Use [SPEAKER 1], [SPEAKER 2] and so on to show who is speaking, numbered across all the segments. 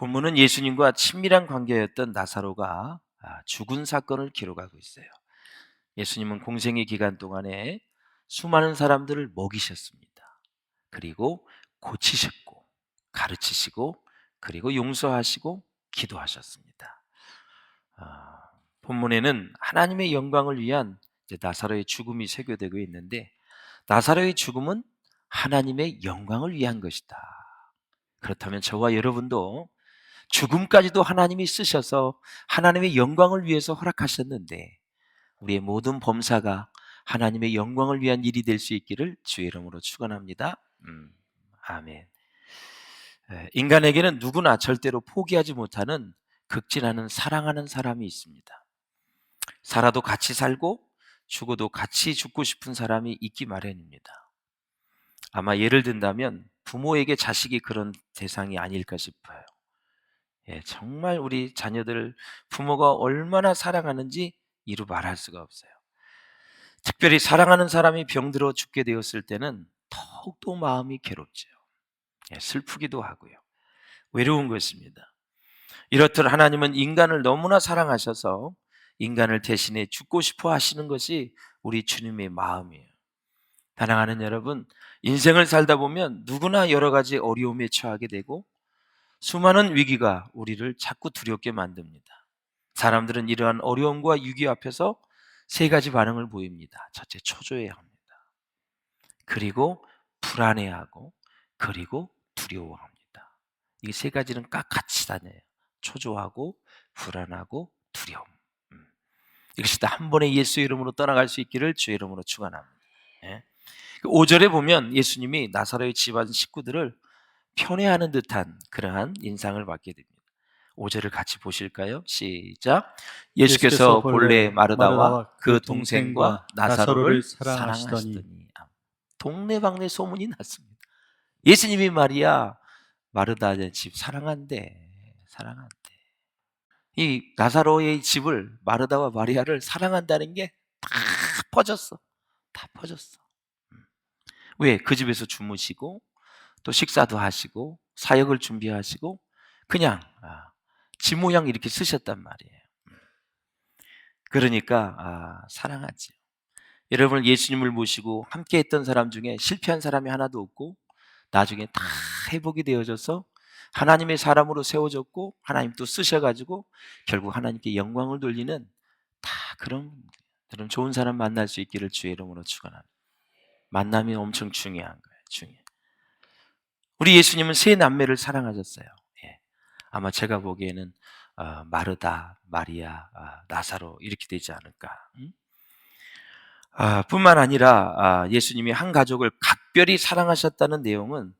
[SPEAKER 1] 본문은 예수님과 친밀한 관계였던 나사로가 죽은 사건을 기록하고 있어요. 예수님은 공생의 기간 동안에 수많은 사람들을 먹이셨습니다. 그리고 고치셨고 가르치시고 그리고 용서하시고 기도하셨습니다. 본문에는 하나님의 영광을 위한 나사로의 죽음이 새겨되고 있는데, 나사로의 죽음은 하나님의 영광을 위한 것이다. 그렇다면 저와 여러분도 죽음까지도 하나님이 쓰셔서 하나님의 영광을 위해서 허락하셨는데, 우리의 모든 범사가 하나님의 영광을 위한 일이 될 수 있기를 주의 이름으로 축원합니다. 아멘. 인간에게는 누구나 절대로 포기하지 못하는 극진하는 사랑하는 사람이 있습니다. 살아도 같이 살고 죽어도 같이 죽고 싶은 사람이 있기 마련입니다. 아마 예를 든다면 부모에게 자식이 그런 대상이 아닐까 싶어요. 정말 우리 자녀들을 부모가 얼마나 사랑하는지 이루 말할 수가 없어요. 특별히 사랑하는 사람이 병들어 죽게 되었을 때는 더욱더 마음이 괴롭죠. 슬프기도 하고요. 외로운 것입니다. 이렇듯 하나님은 인간을 너무나 사랑하셔서 인간을 대신해 죽고 싶어 하시는 것이 우리 주님의 마음이에요. 사랑하는 여러분, 인생을 살다 보면 누구나 여러 가지 어려움에 처하게 되고 수많은 위기가 우리를 자꾸 두렵게 만듭니다. 사람들은 이러한 어려움과 위기 앞에서 세 가지 반응을 보입니다. 첫째, 초조해합니다. 그리고 불안해하고, 그리고 두려워합니다. 이 세 가지는 같이 다녀요. 초조하고, 불안하고, 두려움. 이것이 다 한 번에 예수의 이름으로 떠나갈 수 있기를 주의 이름으로 축원합니다. 5절에 보면 예수님이 나사로의 집안 식구들을 편애하는 듯한 그러한 인상을 받게 됩니다. 5절을 같이 보실까요? 시작. 예수께서 본래 마르다와 그 동생과 나사로를 사랑하시더니. 동네방네 소문이 났습니다. 예수님이 말이야 마르다의 집 사랑한대. 이 나사로의 집을, 마르다와 마리아를 사랑한다는 게 다 퍼졌어. 왜? 그 집에서 주무시고 또 식사도 하시고 사역을 준비하시고 그냥 집 모양 이렇게 쓰셨단 말이에요. 그러니까 사랑하지. 여러분, 예수님을 모시고 함께 했던 사람 중에 실패한 사람이 하나도 없고 나중에 다 회복이 되어져서 하나님의 사람으로 세워졌고 하나님 또 쓰셔가지고 결국 하나님께 영광을 돌리는 다 그런 좋은 사람 만날 수 있기를 주의 이름으로 축원합니다. 만남이 엄청 중요한 거예요. 우리 예수님은 세 남매를 사랑하셨어요. 아마 제가 보기에는 마르다, 마리아, 나사로 이렇게 되지 않을까. 뿐만 아니라 예수님이 한 가족을 각별히 사랑하셨다는 내용은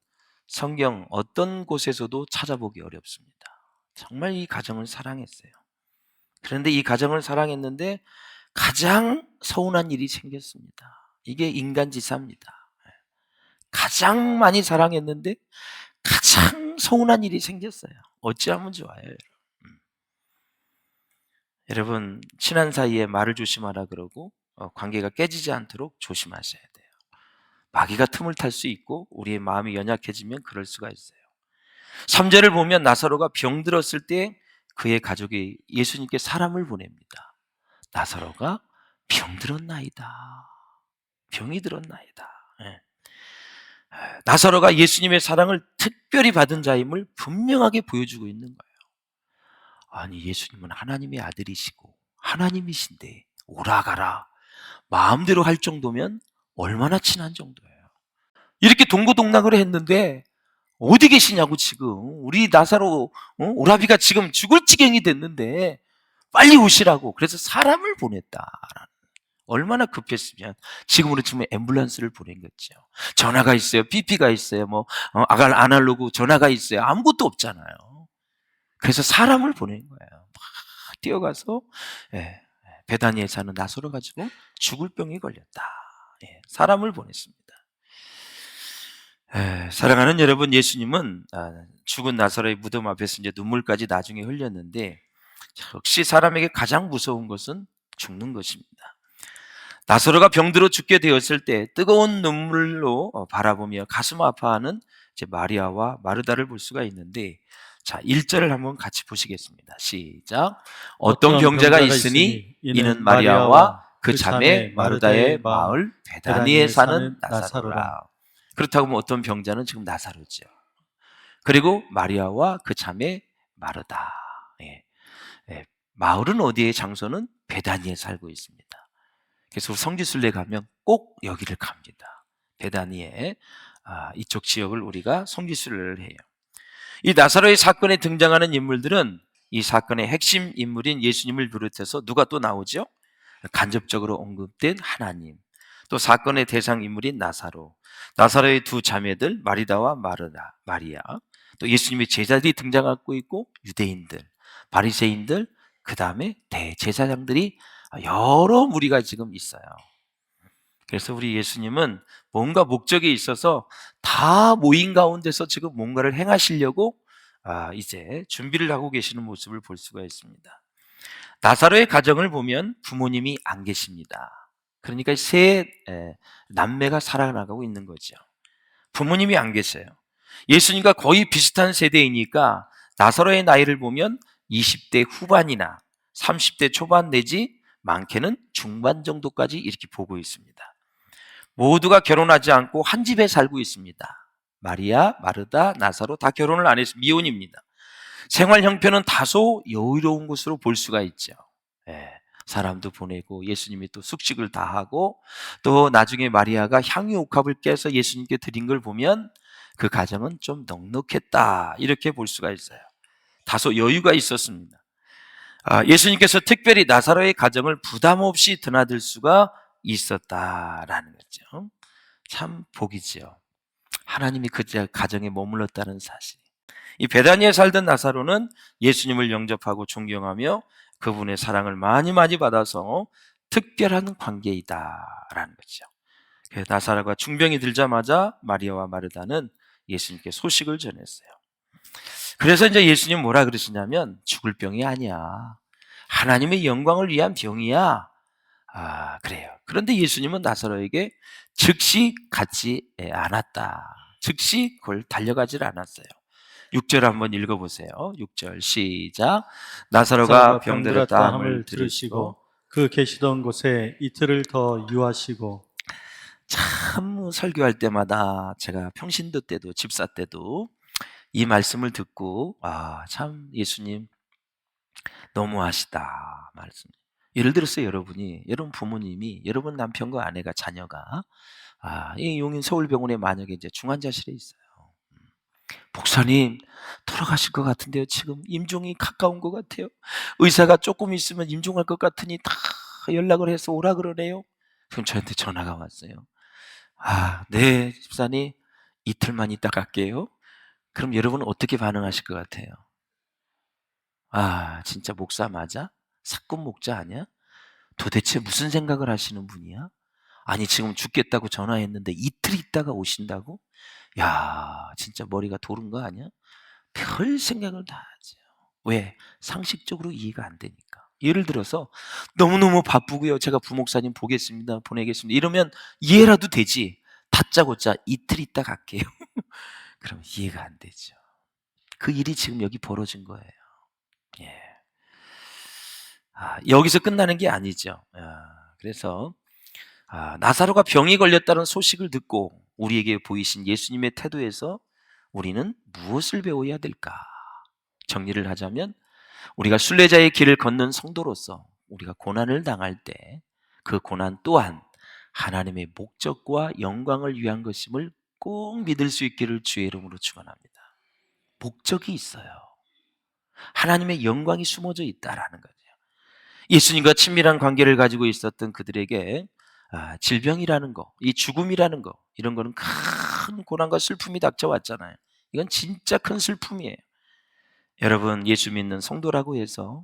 [SPEAKER 1] 성경 어떤 곳에서도 찾아보기 어렵습니다. 정말 이 가정을 사랑했어요. 그런데 이 가정을 사랑했는데 가장 서운한 일이 생겼습니다. 이게 인간지사입니다. 가장 많이 사랑했는데 가장 서운한 일이 생겼어요. 어찌하면 좋아요, 여러분, 친한 사이에 말을 조심하라 그러고 관계가 깨지지 않도록 조심하셔야 돼요. 마귀가 틈을 탈 수 있고 우리의 마음이 연약해지면 그럴 수가 있어요. 3절을 보면 나사로가 병들었을 때 그의 가족이 예수님께 사람을 보냅니다. 나사로가 병들었나이다. 병이 들었나이다. 나사로가 예수님의 사랑을 특별히 받은 자임을 분명하게 보여주고 있는 거예요. 아니, 예수님은 하나님의 아들이시고 하나님이신데 오라가라 마음대로 할 정도면 얼마나 친한 정도예요. 이렇게 동고동락을 했는데 어디 계시냐고. 지금 우리 나사로 오라비가 지금 죽을 지경이 됐는데 빨리 오시라고. 그래서 사람을 보냈다라는. 얼마나 급했으면 지금으로 치면 앰뷸런스를 보낸 거죠. 전화가 있어요. PP가 있어요. 아날로그 전화가 있어요. 아무것도 없잖아요. 그래서 사람을 보낸 거예요. 막 뛰어가서 베다니에 사는 나사로 가지고 죽을 병이 걸렸다. 사람을 보냈습니다. 사랑하는 여러분, 예수님은 죽은 나사로의 무덤 앞에서 이제 눈물까지 나중에 흘렸는데, 역시 사람에게 가장 무서운 것은 죽는 것입니다. 나사로가 병들어 죽게 되었을 때 뜨거운 눈물로 바라보며 가슴 아파하는 이제 마리아와 마르다를 볼 수가 있는데, 자, 1절을 한번 같이 보시겠습니다. 시작. 어떤 병자가 있으니 이는 마리아와 그 자매 마르다의 마을 베다니에 사는 나사로라. 그렇다고 하면 어떤 병자는 지금 나사로죠. 그리고 마리아와 그 자매 마르다. 예. 예. 마을은 어디에, 장소는 베다니에 살고 있습니다. 그래서 성지순례 가면 꼭 여기를 갑니다. 베다니에 이쪽 지역을 우리가 성지순례를 해요. 이 나사로의 사건에 등장하는 인물들은 이 사건의 핵심 인물인 예수님을 비롯해서 누가 또 나오죠? 간접적으로 언급된 하나님, 또 사건의 대상 인물인 나사로, 나사로의 두 자매들 마리다와 마리아, 또 예수님의 제자들이 등장하고 있고 유대인들, 바리새인들, 그 다음에 대제사장들이 여러 무리가 지금 있어요. 그래서 우리 예수님은 뭔가 목적이 있어서 다 모인 가운데서 지금 뭔가를 행하시려고 이제 준비를 하고 계시는 모습을 볼 수가 있습니다. 나사로의 가정을 보면 부모님이 안 계십니다. 그러니까 세 남매가 살아나가고 있는 거죠. 부모님이 안 계세요. 예수님과 거의 비슷한 세대이니까 나사로의 나이를 보면 20대 후반이나 30대 초반 내지 많게는 중반 정도까지 이렇게 보고 있습니다. 모두가 결혼하지 않고 한 집에 살고 있습니다. 마리아, 마르다, 나사로 다 결혼을 안 해서 미혼입니다. 생활 형편은 다소 여유로운 것으로 볼 수가 있죠. 사람도 보내고 예수님이 또 숙식을 다 하고, 또 나중에 마리아가 향유옥합을 깨서 예수님께 드린 걸 보면 그 가정은 좀 넉넉했다, 이렇게 볼 수가 있어요. 다소 여유가 있었습니다. 예수님께서 특별히 나사로의 가정을 부담 없이 드나들 수가 있었다라는 거죠. 참 복이지요. 하나님이 그 가정에 머물렀다는 사실. 이 베다니에 살던 나사로는 예수님을 영접하고 존경하며 그분의 사랑을 많이 받아서 특별한 관계이다라는 거죠. 그래서 나사로가 중병이 들자마자 마리아와 마르다는 예수님께 소식을 전했어요. 그래서 이제 예수님 뭐라 그러시냐면, 죽을 병이 아니야, 하나님의 영광을 위한 병이야. 그래요. 그런데 예수님은 나사로에게 즉시 갖지 않았다. 즉시 그걸 달려가질 않았어요. 6절 한번 읽어보세요. 6절 시작. 나사로가 병들었다 함을 들으시고
[SPEAKER 2] 그 계시던 곳에 이틀을 더 유하시고.
[SPEAKER 1] 참 설교할 때마다 제가 평신도 때도 집사 때도 이 말씀을 듣고 참 예수님 너무하시다 말씀. 예를 들어서 여러분 부모님이, 여러분 남편과 아내가, 자녀가 이 용인 서울병원에 만약에 이제 중환자실에 있어요. 목사님, 돌아가실 것 같은데요. 지금 임종이 가까운 것 같아요. 의사가 조금 있으면 임종할 것 같으니 다 연락을 해서 오라 그러네요. 그럼 저한테 전화가 왔어요. 네, 집사님, 이틀만 있다 갈게요. 그럼 여러분은 어떻게 반응하실 것 같아요? 진짜 목사 맞아? 사건 목자 아니야? 도대체 무슨 생각을 하시는 분이야? 아니, 지금 죽겠다고 전화했는데 이틀 있다가 오신다고? 야, 진짜 머리가 도른 거 아니야? 별 생각을 다 하죠. 왜? 상식적으로 이해가 안 되니까. 예를 들어서 너무너무 바쁘고요, 제가 부목사님 보겠습니다, 보내겠습니다, 이러면 이해라도 되지. 다짜고짜 이틀 있다 갈게요. 그럼 이해가 안 되죠. 그 일이 지금 여기 벌어진 거예요. 예. 여기서 끝나는 게 아니죠. 그래서 나사로가 병이 걸렸다는 소식을 듣고 우리에게 보이신 예수님의 태도에서 우리는 무엇을 배워야 될까? 정리를 하자면, 우리가 순례자의 길을 걷는 성도로서 우리가 고난을 당할 때 그 고난 또한 하나님의 목적과 영광을 위한 것임을 꼭 믿을 수 있기를 주의 이름으로 축원합니다. 목적이 있어요. 하나님의 영광이 숨어져 있다라는 거죠. 예수님과 친밀한 관계를 가지고 있었던 그들에게 질병이라는 거, 이 죽음이라는 거, 이런 거는 큰 고난과 슬픔이 닥쳐왔잖아요. 이건 진짜 큰 슬픔이에요. 여러분, 예수 믿는 성도라고 해서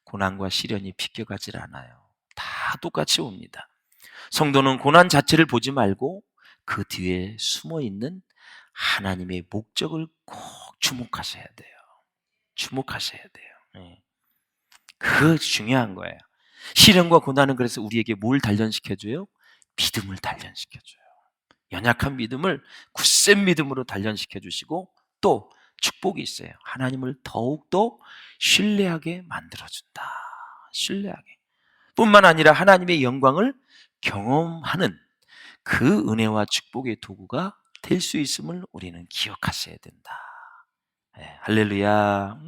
[SPEAKER 1] 고난과 시련이 비껴가질 않아요. 다 똑같이 옵니다. 성도는 고난 자체를 보지 말고 그 뒤에 숨어있는 하나님의 목적을 꼭 주목하셔야 돼요. 주목하셔야 돼요. 네. 그거 중요한 거예요. 시련과 고난은 그래서 우리에게 뭘 단련시켜줘요? 믿음을 단련시켜줘요. 연약한 믿음을 굳센 믿음으로 단련시켜 주시고 또 축복이 있어요. 하나님을 더욱더 신뢰하게 만들어준다. 신뢰하게. 뿐만 아니라 하나님의 영광을 경험하는 그 은혜와 축복의 도구가 될 수 있음을 우리는 기억하셔야 된다. 네, 할렐루야.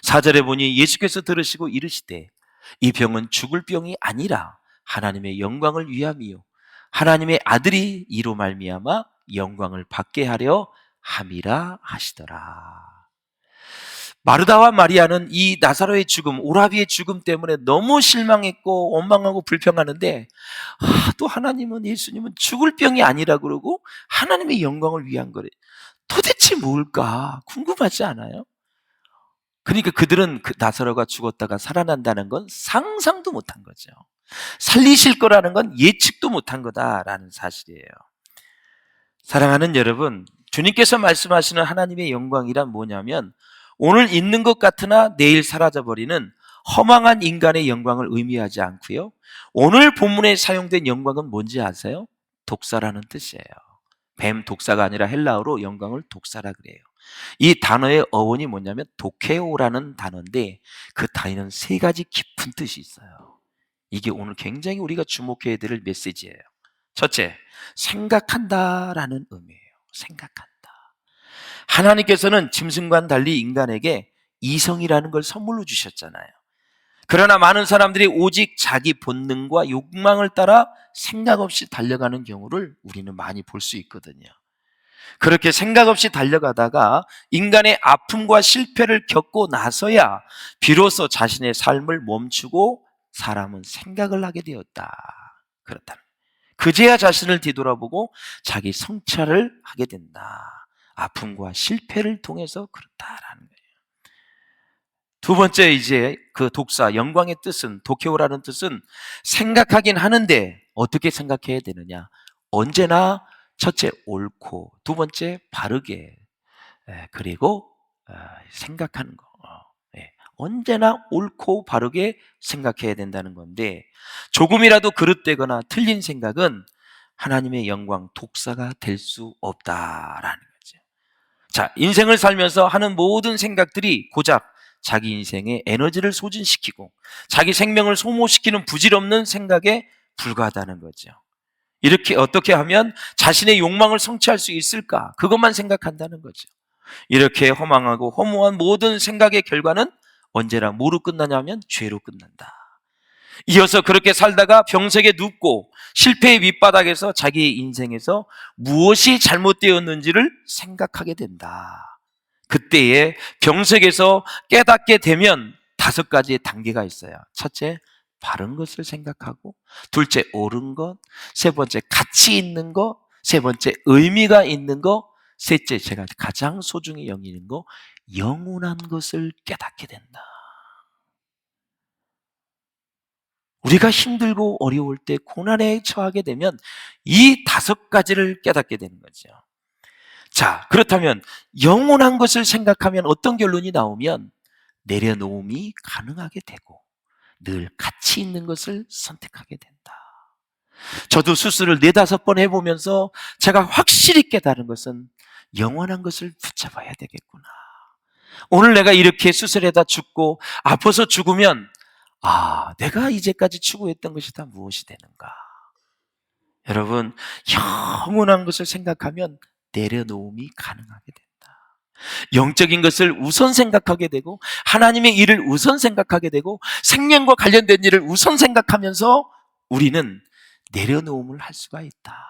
[SPEAKER 1] 4절에 보니 예수께서 들으시고 이르시되 이 병은 죽을 병이 아니라 하나님의 영광을 위함이요 하나님의 아들이 이로 말미암아 영광을 받게 하려 함이라 하시더라. 마르다와 마리아는 이 나사로의 죽음, 오라비의 죽음 때문에 너무 실망했고 원망하고 불평하는데 또 하나님은, 예수님은 죽을 병이 아니라 그러고 하나님의 영광을 위한 거래. 도대체 뭘까 궁금하지 않아요? 그러니까 그들은 그 나사로가 죽었다가 살아난다는 건 상상도 못한 거죠. 살리실 거라는 건 예측도 못한 거다라는 사실이에요. 사랑하는 여러분, 주님께서 말씀하시는 하나님의 영광이란 뭐냐면 오늘 있는 것 같으나 내일 사라져버리는 허망한 인간의 영광을 의미하지 않고요. 오늘 본문에 사용된 영광은 뭔지 아세요? 독사라는 뜻이에요. 뱀 독사가 아니라 헬라어로 영광을 독사라 그래요. 이 단어의 어원이 뭐냐면 도케오라는 단어인데 그 단어는 세 가지 깊은 뜻이 있어요. 이게 오늘 굉장히 우리가 주목해야 될 메시지예요. 첫째, 생각한다라는 의미예요. 생각한다. 하나님께서는 짐승과는 달리 인간에게 이성이라는 걸 선물로 주셨잖아요. 그러나 많은 사람들이 오직 자기 본능과 욕망을 따라 생각 없이 달려가는 경우를 우리는 많이 볼 수 있거든요. 그렇게 생각 없이 달려가다가 인간의 아픔과 실패를 겪고 나서야 비로소 자신의 삶을 멈추고 사람은 생각을 하게 되었다. 그렇다. 그제야 자신을 뒤돌아보고 자기 성찰을 하게 된다. 아픔과 실패를 통해서 그렇다라는 거예요. 두 번째, 이제 그 독사, 영광의 뜻은, 도케오라는 뜻은 생각하긴 하는데 어떻게 생각해야 되느냐. 언제나 첫째 옳고, 두 번째 바르게, 그리고 생각하는 거. 언제나 옳고 바르게 생각해야 된다는 건데 조금이라도 그릇되거나 틀린 생각은 하나님의 영광 독사가 될 수 없다라는 거죠. 자, 인생을 살면서 하는 모든 생각들이 고작 자기 인생에 에너지를 소진시키고 자기 생명을 소모시키는 부질없는 생각에 불과하다는 거죠. 이렇게 어떻게 하면 자신의 욕망을 성취할 수 있을까? 그것만 생각한다는 거죠. 이렇게 허망하고 허무한 모든 생각의 결과는 언제나 뭐로 끝나냐면 죄로 끝난다. 이어서 그렇게 살다가 병색에 눕고 실패의 밑바닥에서 자기의 인생에서 무엇이 잘못되었는지를 생각하게 된다. 그때에 병색에서 깨닫게 되면 5가지의 단계가 있어요. 첫째, 바른 것을 생각하고, 둘째, 옳은 것, 세 번째, 가치 있는 것, 세 번째, 의미가 있는 것, 셋째, 제가 가장 소중히 여기는 거, 영원한 것을 깨닫게 된다. 우리가 힘들고 어려울 때 고난에 처하게 되면 이 5가지를 깨닫게 되는 거죠. 자, 그렇다면 영원한 것을 생각하면 어떤 결론이 나오면 내려놓음이 가능하게 되고 늘 가치 있는 것을 선택하게 된다. 저도 수술을 4-5번 해보면서 제가 확실히 깨달은 것은 영원한 것을 붙잡아야 되겠구나. 오늘 내가 이렇게 수술에다 죽고 아파서 죽으면 내가 이제까지 추구했던 것이 다 무엇이 되는가. 여러분, 영원한 것을 생각하면 내려놓음이 가능하게 된다. 영적인 것을 우선 생각하게 되고 하나님의 일을 우선 생각하게 되고 생명과 관련된 일을 우선 생각하면서 우리는 내려놓음을 할 수가 있다.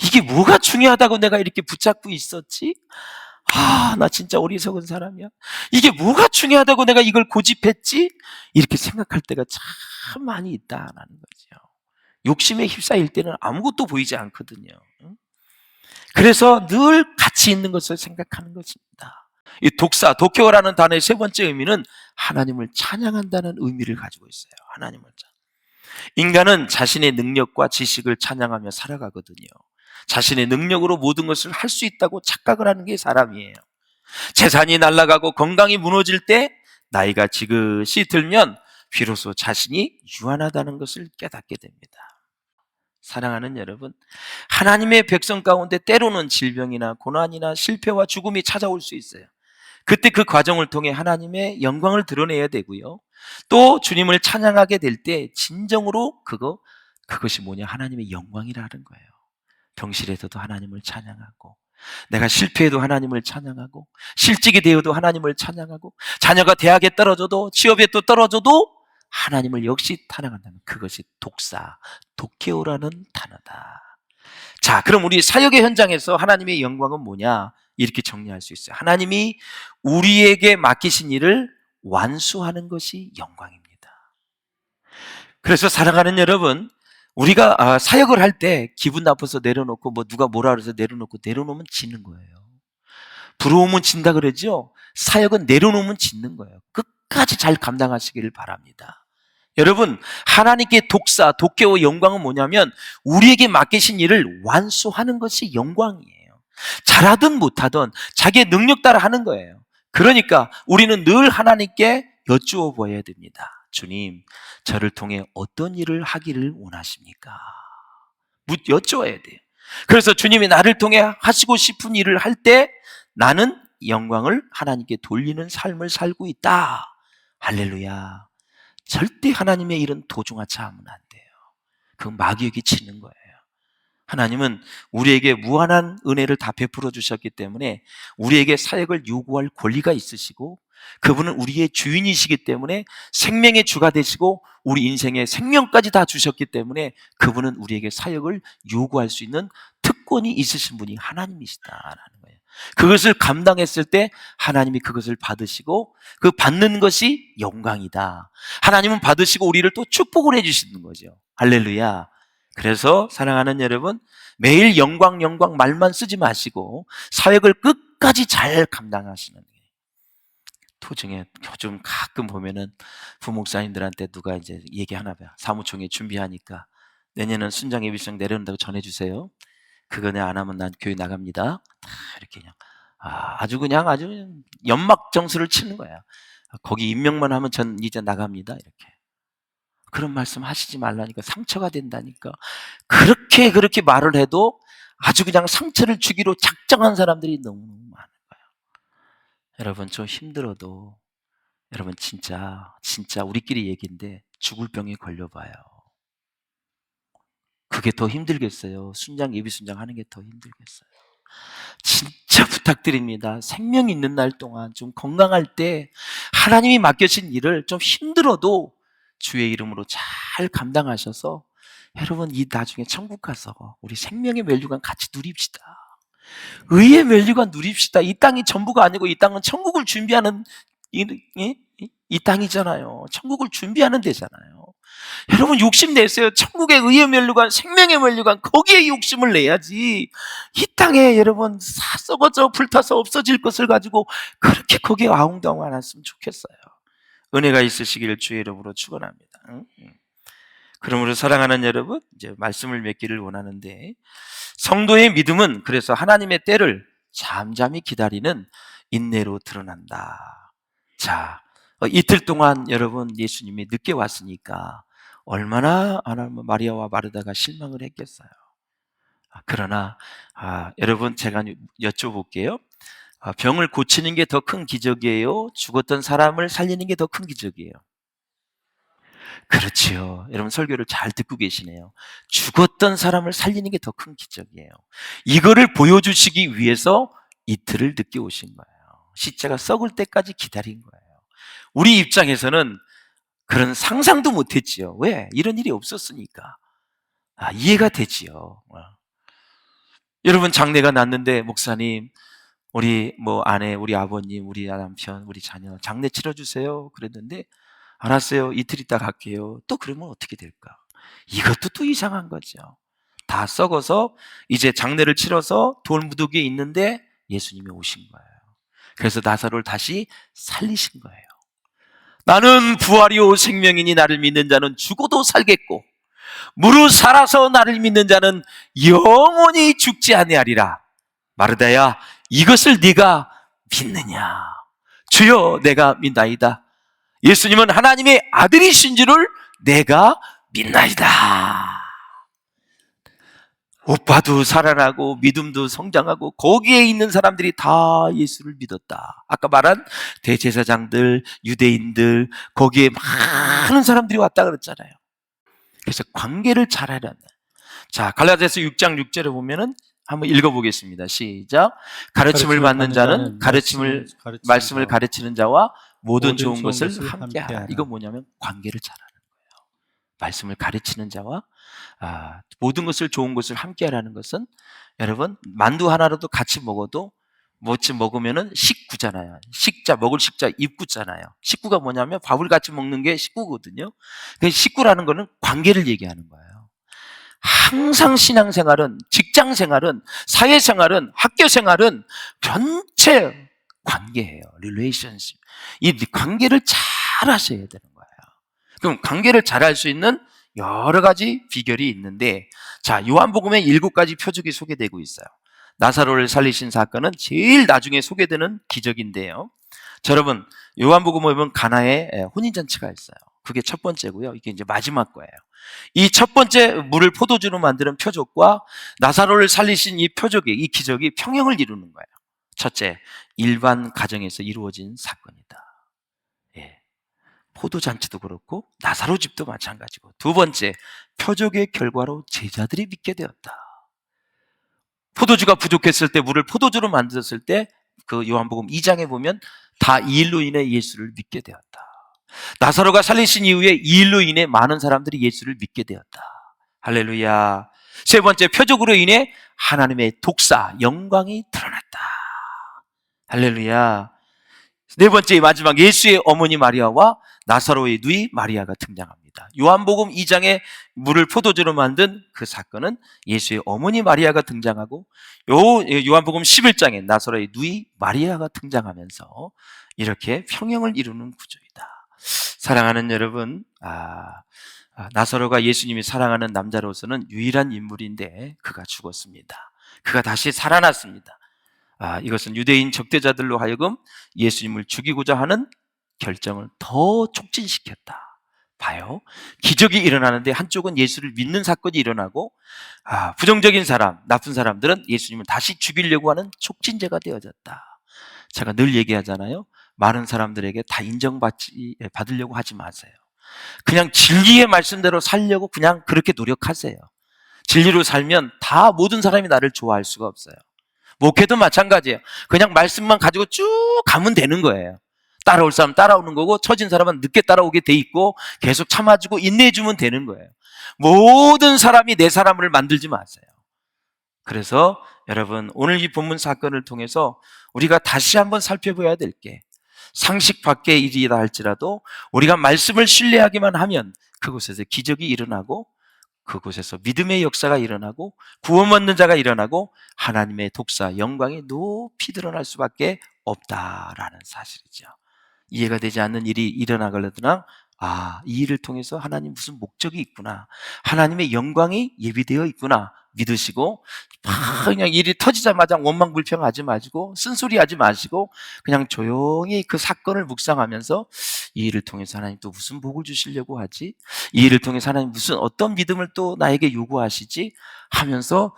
[SPEAKER 1] 이게 뭐가 중요하다고 내가 이렇게 붙잡고 있었지? 나 진짜 어리석은 사람이야. 이게 뭐가 중요하다고 내가 이걸 고집했지? 이렇게 생각할 때가 참 많이 있다라는 거죠. 욕심에 휩싸일 때는 아무것도 보이지 않거든요. 그래서 늘 가치 있는 것을 생각하는 것입니다. 이 독사, 도쿄라는 단어의 세 번째 의미는 하나님을 찬양한다는 의미를 가지고 있어요. 하나님을 인간은 자신의 능력과 지식을 찬양하며 살아가거든요. 자신의 능력으로 모든 것을 할 수 있다고 착각을 하는 게 사람이에요. 재산이 날아가고 건강이 무너질 때 나이가 지긋이 들면 비로소 자신이 유한하다는 것을 깨닫게 됩니다. 사랑하는 여러분, 하나님의 백성 가운데 때로는 질병이나 고난이나 실패와 죽음이 찾아올 수 있어요. 그때 그 과정을 통해 하나님의 영광을 드러내야 되고요. 또 주님을 찬양하게 될 때 진정으로 그것이 뭐냐? 하나님의 영광이라는 거예요. 병실에서도 하나님을 찬양하고, 내가 실패해도 하나님을 찬양하고, 실직이 되어도 하나님을 찬양하고, 자녀가 대학에 떨어져도 취업에 또 떨어져도 하나님을 역시 찬양한다는, 그것이 도케오라는 단어다. 자, 그럼 우리 사역의 현장에서 하나님의 영광은 뭐냐? 이렇게 정리할 수 있어요. 하나님이 우리에게 맡기신 일을 완수하는 것이 영광입니다. 그래서 사랑하는 여러분, 우리가 사역을 할 때 기분 나빠서 내려놓고, 뭐 누가 뭐라 그래서 내려놓으면 지는 거예요. 부러우면 진다 그러죠? 사역은 내려놓으면 짓는 거예요. 끝까지 잘 감당하시기를 바랍니다. 여러분, 하나님께 도케오 영광은 뭐냐면 우리에게 맡기신 일을 완수하는 것이 영광이에요. 잘하든 못하든 자기의 능력 따라 하는 거예요. 그러니까 우리는 늘 하나님께 여쭈어 보아야 됩니다. 주님, 저를 통해 어떤 일을 하기를 원하십니까? 여쭈어야 돼요. 그래서 주님이 나를 통해 하시고 싶은 일을 할 때 나는 영광을 하나님께 돌리는 삶을 살고 있다. 할렐루야. 절대 하나님의 일은 도중하지 않으면 안 돼요. 그건 마귀에게 치는 거예요. 하나님은 우리에게 무한한 은혜를 다 베풀어 주셨기 때문에 우리에게 사역을 요구할 권리가 있으시고, 그분은 우리의 주인이시기 때문에 생명의 주가 되시고 우리 인생의 생명까지 다 주셨기 때문에 그분은 우리에게 사역을 요구할 수 있는 특권이 있으신 분이 하나님이시다라는 거예요. 그것을 감당했을 때 하나님이 그것을 받으시고, 그 받는 것이 영광이다. 하나님은 받으시고 우리를 또 축복을 해주시는 거죠. 할렐루야. 그래서 사랑하는 여러분, 매일 영광 말만 쓰지 마시고 사역을 끝까지 잘 감당하시는 거예요. 도중에 좀 가끔 보면은 부목사님들한테 누가 이제 얘기하나 봐요. 사무총회 준비하니까 내년은 순장 예비성 내려온다고 전해주세요. 그거 내 안 하면 난 교회 나갑니다. 이렇게 그냥 아주 연막 정수를 치는 거야. 거기 임명만 하면 전 이제 나갑니다. 이렇게. 그런 말씀 하시지 말라니까, 상처가 된다니까. 그렇게 말을 해도 아주 그냥 상처를 주기로 작정한 사람들이 너무 많은 거예요. 여러분, 좀 힘들어도 여러분 진짜 우리끼리 얘기인데 죽을 병에 걸려봐요. 그게 더 힘들겠어요? 순장 예비 순장 하는 게 더 힘들겠어요? 진짜 부탁드립니다. 생명 있는 날 동안 좀 건강할 때 하나님이 맡겨진 일을 좀 힘들어도 주의 이름으로 잘 감당하셔서 여러분 이 나중에 천국 가서 우리 생명의 면류관 같이 누립시다. 의의 면류관 누립시다. 이 땅이 전부가 아니고 이 땅은 천국을 준비하는 이 땅이잖아요. 천국을 준비하는 데잖아요. 여러분 욕심 내세요. 천국의 의의 면류관, 생명의 면류관, 거기에 욕심을 내야지. 이 땅에 여러분 썩어져 불타서 없어질 것을 가지고 그렇게 거기에 아웅다웅 안 했으면 좋겠어요. 은혜가 있으시기를 주의 이름으로 축원합니다. 그러므로 사랑하는 여러분, 이제 말씀을 맺기를 원하는데, 성도의 믿음은 그래서 하나님의 때를 잠잠히 기다리는 인내로 드러난다. 자, 이틀 동안 여러분 예수님이 늦게 왔으니까 얼마나 마리아와 마르다가 실망을 했겠어요. 그러나 여러분 제가 여쭤볼게요. 병을 고치는 게 더 큰 기적이에요? 죽었던 사람을 살리는 게 더 큰 기적이에요? 그렇지요. 여러분 설교를 잘 듣고 계시네요. 죽었던 사람을 살리는 게 더 큰 기적이에요. 이거를 보여주시기 위해서 이틀을 늦게 오신 거예요. 시체가 썩을 때까지 기다린 거예요. 우리 입장에서는 그런 상상도 못했지요. 왜? 이런 일이 없었으니까. 이해가 되지요. 여러분 장례가 났는데 목사님, 우리 아내, 우리 아버님, 우리 남편, 우리 자녀 장례 치러주세요. 그랬는데 알았어요. 이틀 있다 갈게요. 또 그러면 어떻게 될까? 이것도 또 이상한 거죠. 다 썩어서 이제 장례를 치러서 돌무더기에 있는데 예수님이 오신 거예요. 그래서 나사로를 다시 살리신 거예요. 나는 부활이요 생명이니 나를 믿는 자는 죽어도 살겠고 무릇 살아서 나를 믿는 자는 영원히 죽지 아니하리라. 마르다야, 이것을 네가 믿느냐? 주여, 내가 믿나이다. 예수님은 하나님의 아들이신 줄을 내가 믿나이다. 오빠도 살아나고 믿음도 성장하고 거기에 있는 사람들이 다 예수를 믿었다. 아까 말한 대제사장들, 유대인들, 거기에 많은 사람들이 왔다 그랬잖아요. 그래서 관계를 잘 하려는. 자, 갈라디아서 6장 6절에 보면은 한번 읽어보겠습니다. 시작. 가르침을 받는 자는 말씀을 가르치는 자와 모든 좋은 것을 함께하라. 이거 뭐냐면 관계를 잘하는 거예요. 말씀을 가르치는 자와 모든 것을 좋은 것을 함께하라는 것은 여러분 만두 하나라도 같이 먹어도 같이 먹으면은 식구잖아요. 식자 먹을 식자 입구잖아요. 식구가 뭐냐면 밥을 같이 먹는 게 식구거든요. 그 식구라는 거는 관계를 얘기하는 거예요. 항상 신앙생활은, 직장생활은, 사회생활은, 학교생활은 전체 관계예요. relationship. 이 관계를 잘 하셔야 되는 거예요. 그럼 관계를 잘 할 수 있는 여러 가지 비결이 있는데, 자, 요한복음에 7가지 표적이 소개되고 있어요. 나사로를 살리신 사건은 제일 나중에 소개되는 기적인데요. 자, 여러분, 요한복음에 보면 가나에 혼인잔치가 있어요. 그게 첫 번째고요. 이게 이제 마지막 거예요. 이 첫 번째 물을 포도주로 만드는 표적과 나사로를 살리신 이 표적이, 이 기적이 평행을 이루는 거예요. 첫째, 일반 가정에서 이루어진 사건이다. 예. 포도잔치도 그렇고 나사로 집도 마찬가지고. 두 번째, 표적의 결과로 제자들이 믿게 되었다. 포도주가 부족했을 때 물을 포도주로 만들었을 때 그 요한복음 2장에 보면 다 이 일로 인해 예수를 믿게 되었다. 나사로가 살리신 이후에 이 일로 인해 많은 사람들이 예수를 믿게 되었다. 할렐루야. 세 번째, 표적으로 인해 하나님의 독사, 영광이 드러났다. 할렐루야. 네 번째, 마지막, 예수의 어머니 마리아와 나사로의 누이 마리아가 등장합니다. 요한복음 2장에 물을 포도주로 만든 그 사건은 예수의 어머니 마리아가 등장하고, 요한복음 11장에 나사로의 누이 마리아가 등장하면서 이렇게 평행을 이루는 구조이다. 사랑하는 여러분, 나사로가 예수님이 사랑하는 남자로서는 유일한 인물인데 그가 죽었습니다. 그가 다시 살아났습니다. 이것은 유대인 적대자들로 하여금 예수님을 죽이고자 하는 결정을 더 촉진시켰다. 봐요. 기적이 일어나는데 한쪽은 예수를 믿는 사건이 일어나고, 부정적인 사람, 나쁜 사람들은 예수님을 다시 죽이려고 하는 촉진제가 되어졌다. 제가 늘 얘기하잖아요. 많은 사람들에게 다 받으려고 하지 마세요. 그냥 진리의 말씀대로 살려고 그냥 그렇게 노력하세요. 진리로 살면 다 모든 사람이 나를 좋아할 수가 없어요. 목회도 마찬가지예요. 그냥 말씀만 가지고 쭉 가면 되는 거예요. 따라올 사람 따라오는 거고, 처진 사람은 늦게 따라오게 돼 있고 계속 참아주고 인내해주면 되는 거예요. 모든 사람이 내 사람을 만들지 마세요. 그래서 여러분, 오늘 이 본문 사건을 통해서 우리가 다시 한번 살펴봐야 될 게, 상식 밖의 일이라 할지라도 우리가 말씀을 신뢰하기만 하면 그곳에서 기적이 일어나고, 그곳에서 믿음의 역사가 일어나고, 구원받는 자가 일어나고, 하나님의 독사, 영광이 높이 드러날 수밖에 없다라는 사실이죠. 이해가 되지 않는 일이 일어나거나, 이 일을 통해서 하나님 무슨 목적이 있구나, 하나님의 영광이 예비되어 있구나 믿으시고, 그냥 일이 터지자마자 원망불평하지 마시고 쓴소리하지 마시고 그냥 조용히 그 사건을 묵상하면서, 이 일을 통해서 하나님 또 무슨 복을 주시려고 하지? 이 일을 통해서 하나님 무슨 어떤 믿음을 또 나에게 요구하시지? 하면서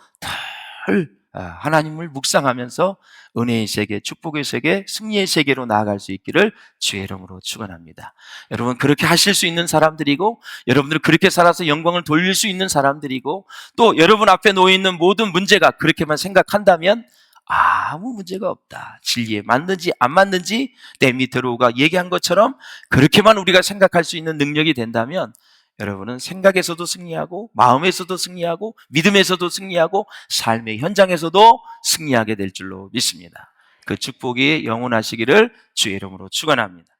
[SPEAKER 1] 하나님을 묵상하면서 은혜의 세계, 축복의 세계, 승리의 세계로 나아갈 수 있기를 주의 이름으로 축원합니다. 여러분, 그렇게 하실 수 있는 사람들이고, 여러분들 그렇게 살아서 영광을 돌릴 수 있는 사람들이고, 또 여러분 앞에 놓여 있는 모든 문제가 그렇게만 생각한다면 아무 문제가 없다. 진리에 맞는지 안 맞는지 데미트로우가 얘기한 것처럼 그렇게만 우리가 생각할 수 있는 능력이 된다면, 여러분은 생각에서도 승리하고, 마음에서도 승리하고, 믿음에서도 승리하고, 삶의 현장에서도 승리하게 될 줄로 믿습니다. 그 축복이 영원하시기를 주의 이름으로 축원합니다.